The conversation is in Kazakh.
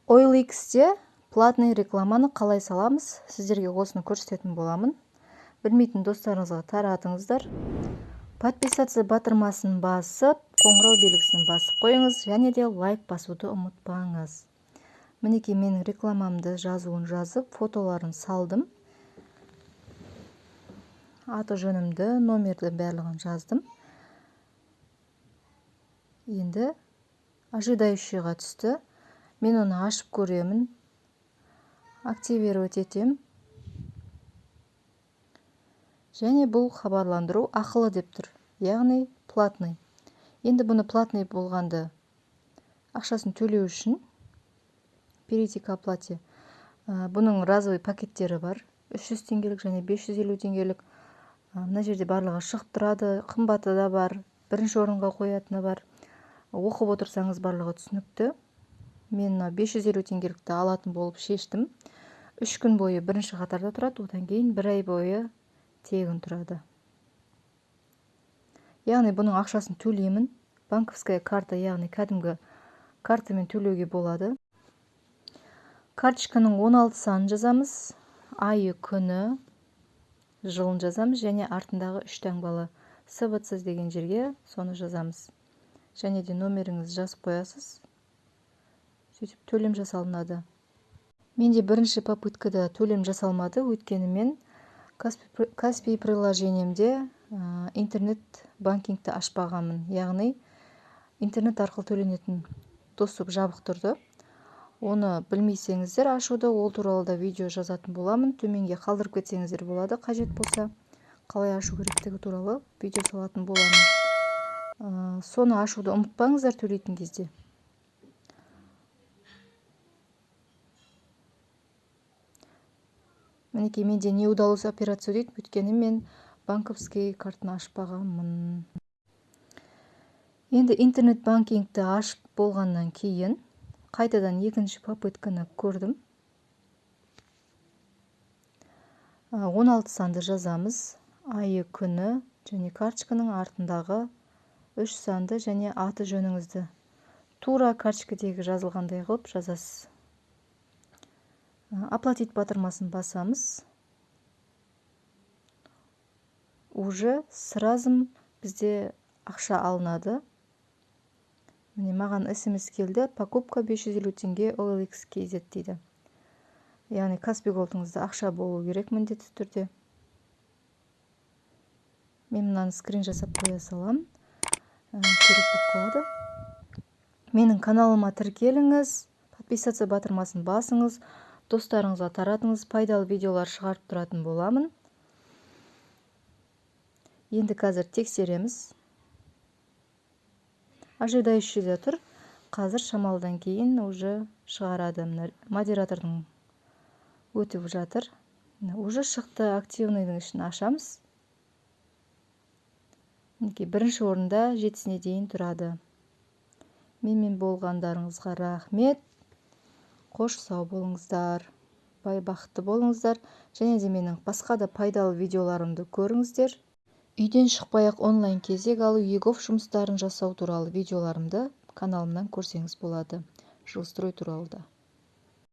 OLX-те платный рекламаны қалай саламыз, сіздерге осыны көрсететін боламын. Білмейтін достарыңызға таратыңыздар. Подписаться батырмасын басып, қоңырау белгісін басып қойыңыз, және де лайк басуды ұмытпаңыз. Мінекей менің рекламамды жазуын жазып, фотоларын салдым. Аты жөнімді, номерді барлығын жаздым. Енді ожидающийға түсті. Мен оны ашып көремін. Активировать етем. Және бұл хабарландыру ақылы деп тұр. Яғни платный. Енді бұны платный болғанды ақшасын төлеу үшін перейти к оплате. Бұның разовый пакеттері бар. 300 теңгелік және 550 теңгелік. Мына жерде барлығы шығып тұрады. Қымбаты да бар. Бірінші орынға қоятыны бар. Оқып отырсаңыз барлығы түсінікті. Мен 550 теңгелікті алатын болып шештім. 3 күн бойы бірінші қатарда тұрады, одан кейін 1 ай бойы тегін тұрады. Яғни бұның ақшасын төлеймін. Банковская карта, яғни кәдімгі картамен төлеуге болады. Карточканың 16 санын жазамыз. Айы, күні, жылын жазамыз және артындағы 3 таңбалы СВЦ деген жерге соны жазамыз. Және де номеріңізді жазып қоясыз. Сөйтіп төлем жасалынады. Менде бірінші попыткада төлем жасалмады, өйткені мен Каспий приложениемде интернет банкингті ашпағанмын. Яғни интернет арқылы төленетін доступ жабық тұрды. Оны білмейсеңіздер ашуды, ол туралы да видео жазатын боламын. Төменге қалдырып кетсеңіздер болады, қажет болса. Қалай ашу керектігі туралы видео салатын боламын. Соны ашуды ұмытпаңыздар төлейтін кезде. Мінекей менде не удалось операцию дейді, өйткені мен банковский картаны ашпағанмын. Енді интернет банкингті ашып болғаннан кейін қайтадан екінші попытканы көрдім. 16 санды жазамыз. Айы, күні және карточканың артындағы 3 санды және аты жөніңізді. Тура карточкадегі жазылғандай қылып жазасыз. Оплатить батырмасын басамыз. Уже сразу бізде ақша алынады. Міне маған SMS келді. Покупка 550 теңге OLX KZ дейді. Яғни Каспий голдыңызда ақша болу керек міндетті түрде. Мен мынаны скрин жасап қоя салам. Керек болып қалады. Менің каналыма тіркеліңіз. Подписаться батырмасын басыңыз. Достарыңызға таратыңыз, пайдалы видеолар шығарып тұратын боламын. Енді қазір тексереміз. Ожидающийда тұр. Қазір шамалдан кейін уже шығарады. Модератордың өтіп жатыр. Уже шықты, активныйдың ішін ашамыз. Бірінші орында 7-сіне дейін тұрады. Менімен болғандарыңызға рахмет. Қош сау болыңыздар, бақытты болыңыздар, және де менің басқа да пайдалы видеоларымды көріңіздер. Үйден шықпай-ақ онлайн кезек алу, егов жұмыстарын жасау туралы видеоларымды каналымнан көрсеңіз болады. Жилстрой туралы да.